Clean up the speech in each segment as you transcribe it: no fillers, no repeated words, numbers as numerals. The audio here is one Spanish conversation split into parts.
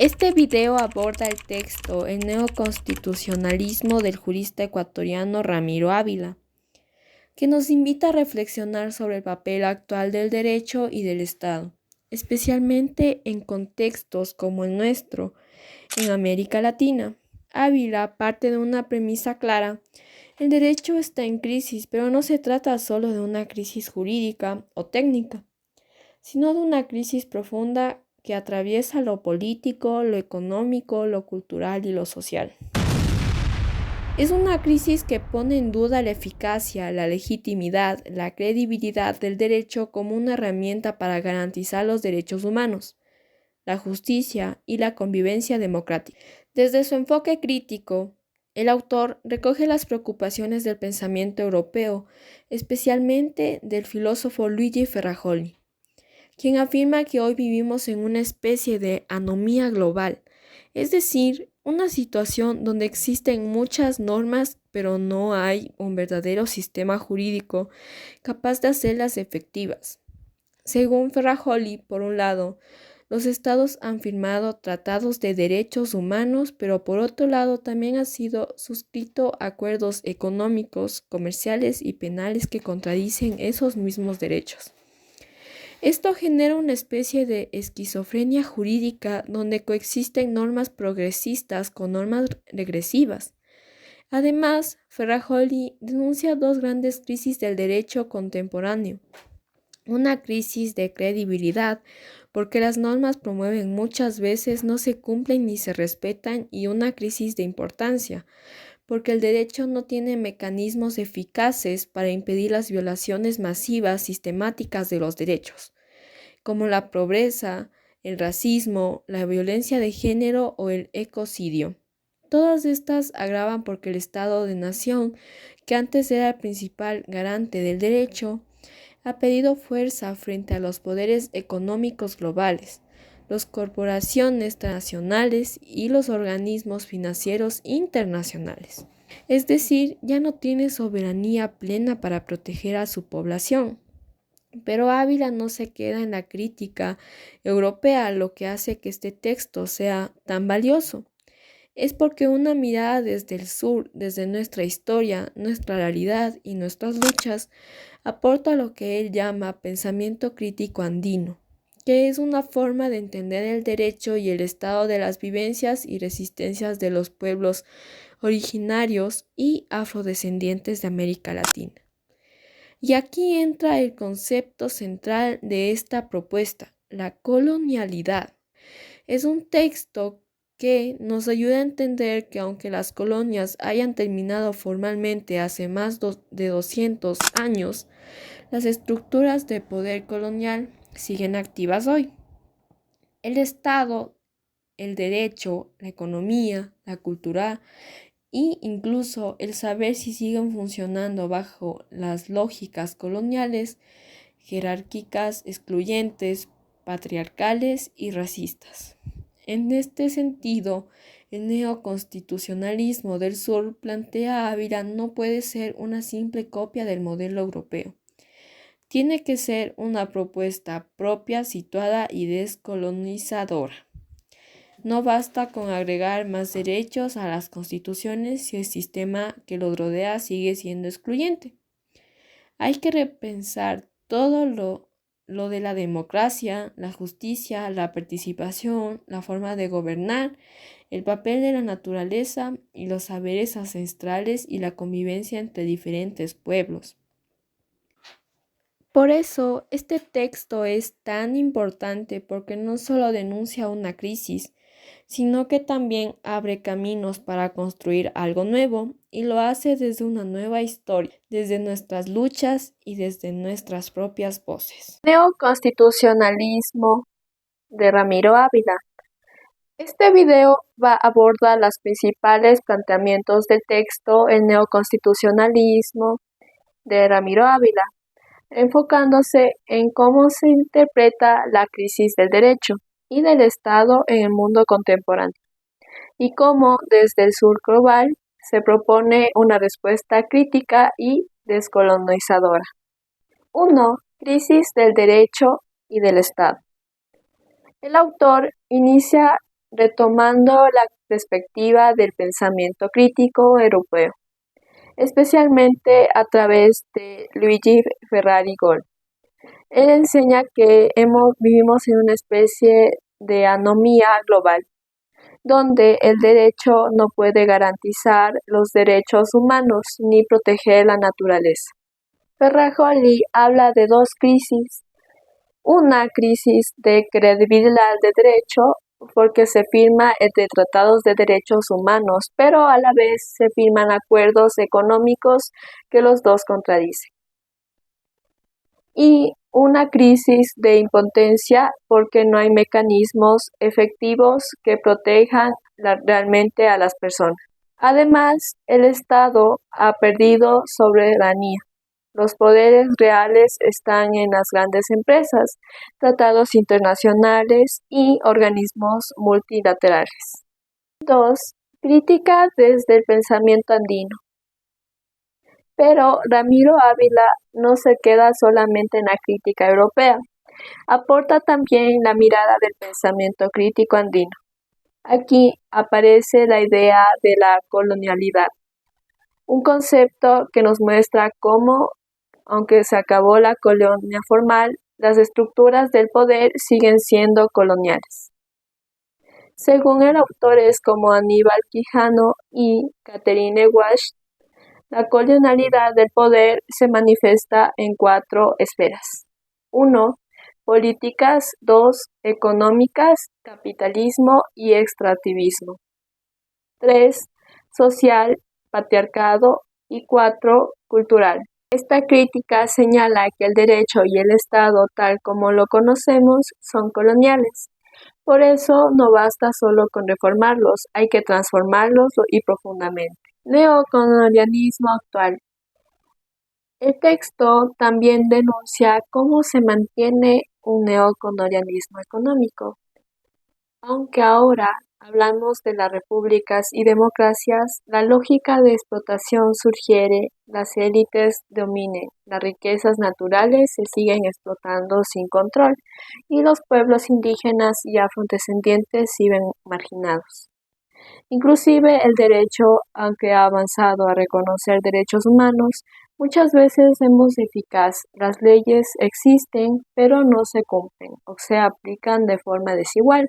Este video aborda el texto El neoconstitucionalismo del jurista ecuatoriano Ramiro Ávila, que nos invita a reflexionar sobre el papel actual del derecho y del Estado, especialmente en contextos como el nuestro, en América Latina. Ávila parte de una premisa clara: el derecho está en crisis, pero no se trata solo de una crisis jurídica o técnica, sino de una crisis profunda que atraviesa lo político, lo económico, lo cultural y lo social. Es una crisis que pone en duda la eficacia, la legitimidad, la credibilidad del derecho como una herramienta para garantizar los derechos humanos, la justicia y la convivencia democrática. Desde su enfoque crítico, el autor recoge las preocupaciones del pensamiento europeo, especialmente del filósofo Luigi Ferrajoli, quien afirma que hoy vivimos en una especie de anomía global, es decir, una situación donde existen muchas normas, pero no hay un verdadero sistema jurídico capaz de hacerlas efectivas. Según Ferrajoli, por un lado, los estados han firmado tratados de derechos humanos, pero por otro lado también han sido suscrito acuerdos económicos, comerciales y penales que contradicen esos mismos derechos. Esto genera una especie de esquizofrenia jurídica donde coexisten normas progresistas con normas regresivas. Además, Ferrajoli denuncia dos grandes crisis del derecho contemporáneo. Una crisis de credibilidad, porque las normas promueven muchas veces no se cumplen ni se respetan, y una crisis de importancia, porque el derecho no tiene mecanismos eficaces para impedir las violaciones masivas sistemáticas de los derechos, como la pobreza, el racismo, la violencia de género o el ecocidio. Todas estas agravan porque el Estado de Nación, que antes era el principal garante del derecho, ha perdido fuerza frente a los poderes económicos globales, las corporaciones transnacionales y los organismos financieros internacionales. Es decir, ya no tiene soberanía plena para proteger a su población. Pero Ávila no se queda en la crítica europea, lo que hace que este texto sea tan valioso. Es porque una mirada desde el sur, desde nuestra historia, nuestra realidad y nuestras luchas, aporta lo que él llama pensamiento crítico andino, que es una forma de entender el derecho y el estado de las vivencias y resistencias de los pueblos originarios y afrodescendientes de América Latina. Y aquí entra el concepto central de esta propuesta, la colonialidad. Es un texto que nos ayuda a entender que aunque las colonias hayan terminado formalmente hace más de 200 años, las estructuras de poder colonial siguen activas hoy. El Estado, el derecho, la economía, la cultura e incluso el saber si siguen funcionando bajo las lógicas coloniales, jerárquicas, excluyentes, patriarcales y racistas. En este sentido, el neoconstitucionalismo del sur plantea a Ávila no puede ser una simple copia del modelo europeo. Tiene que ser una propuesta propia, situada y descolonizadora. No basta con agregar más derechos a las constituciones si el sistema que los rodea sigue siendo excluyente. Hay que repensar todo lo de la democracia, la justicia, la participación, la forma de gobernar, el papel de la naturaleza y los saberes ancestrales y la convivencia entre diferentes pueblos. Por eso, este texto es tan importante porque no solo denuncia una crisis, sino que también abre caminos para construir algo nuevo, y lo hace desde una nueva historia, desde nuestras luchas y desde nuestras propias voces. Neoconstitucionalismo de Ramiro Ávila. Este video va a abordar los principales planteamientos del texto El neoconstitucionalismo de Ramiro Ávila, enfocándose en cómo se interpreta la crisis del derecho y del Estado en el mundo contemporáneo, y cómo desde el sur global se propone una respuesta crítica y descolonizadora. 1. Crisis del derecho y del Estado. El autor inicia retomando la perspectiva del pensamiento crítico europeo, especialmente a través de Luigi Ferrari Gol. Él enseña que vivimos en una especie de anomía global, donde el derecho no puede garantizar los derechos humanos ni proteger la naturaleza. Ferrajoli habla de dos crisis: una crisis de credibilidad de derecho, porque se firma entre tratados de derechos humanos, pero a la vez se firman acuerdos económicos que los dos contradicen. Y una crisis de impotencia, porque no hay mecanismos efectivos que protejan realmente a las personas. Además, el Estado ha perdido soberanía. Los poderes reales están en las grandes empresas, tratados internacionales y organismos multilaterales. 2. Crítica desde el pensamiento andino. Pero Ramiro Ávila no se queda solamente en la crítica europea, aporta también la mirada del pensamiento crítico andino. Aquí aparece la idea de la colonialidad, un concepto que nos muestra cómo, aunque se acabó la colonia formal, las estructuras del poder siguen siendo coloniales. Según el autores como Aníbal Quijano y Catherine Walsh, la colonialidad del poder se manifiesta en 4 esferas. 1. Políticas. 2. Económicas, capitalismo y extractivismo. 3. Social, patriarcado. Y 4. Cultural. Esta crítica señala que el derecho y el Estado, tal como lo conocemos, son coloniales. Por eso no basta solo con reformarlos, hay que transformarlos y profundamente. Neocolonialismo actual. El texto también denuncia cómo se mantiene un neocolonialismo económico. Aunque ahora hablamos de las repúblicas y democracias, la lógica de explotación sugiere: las élites dominen, las riquezas naturales se siguen explotando sin control y los pueblos indígenas y afrodescendientes siguen marginados. Inclusive el derecho, aunque ha avanzado a reconocer derechos humanos, muchas veces es muy eficaz. Las leyes existen, pero no se cumplen o se aplican de forma desigual.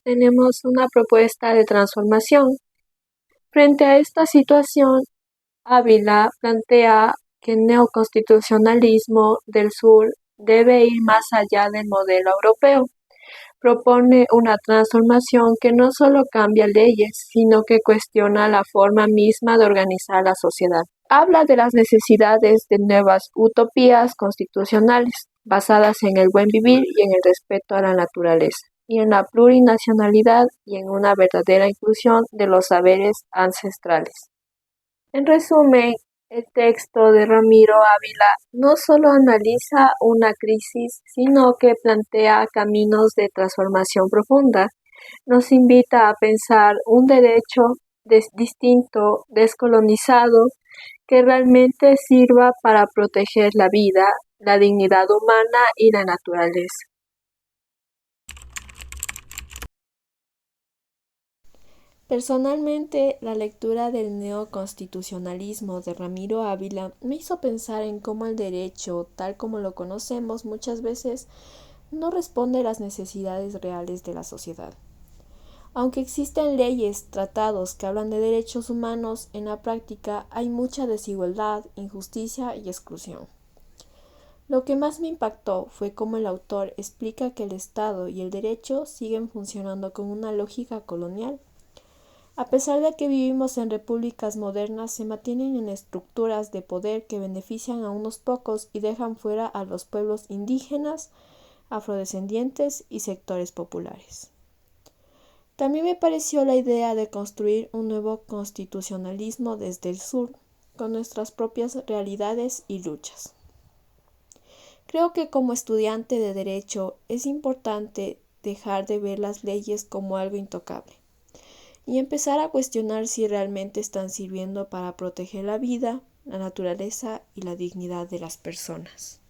Tenemos una propuesta de transformación. Frente a esta situación, Ávila plantea que el neoconstitucionalismo del sur debe ir más allá del modelo europeo. Propone una transformación que no solo cambia leyes, sino que cuestiona la forma misma de organizar la sociedad. Habla de las necesidades de nuevas utopías constitucionales, basadas en el buen vivir y en el respeto a la naturaleza, y en la plurinacionalidad y en una verdadera inclusión de los saberes ancestrales. En resumen, el texto de Ramiro Ávila no solo analiza una crisis, sino que plantea caminos de transformación profunda. Nos invita a pensar un derecho distinto, descolonizado, que realmente sirva para proteger la vida, la dignidad humana y la naturaleza. Personalmente, la lectura del neoconstitucionalismo de Ramiro Ávila me hizo pensar en cómo el derecho, tal como lo conocemos, muchas veces no responde a las necesidades reales de la sociedad. Aunque existen leyes, tratados que hablan de derechos humanos, en la práctica hay mucha desigualdad, injusticia y exclusión. Lo que más me impactó fue cómo el autor explica que el Estado y el derecho siguen funcionando con una lógica colonial. A pesar de que vivimos en repúblicas modernas, se mantienen en estructuras de poder que benefician a unos pocos y dejan fuera a los pueblos indígenas, afrodescendientes y sectores populares. También me pareció la idea de construir un nuevo constitucionalismo desde el sur, con nuestras propias realidades y luchas. Creo que como estudiante de Derecho es importante dejar de ver las leyes como algo intocable y empezar a cuestionar si realmente están sirviendo para proteger la vida, la naturaleza y la dignidad de las personas.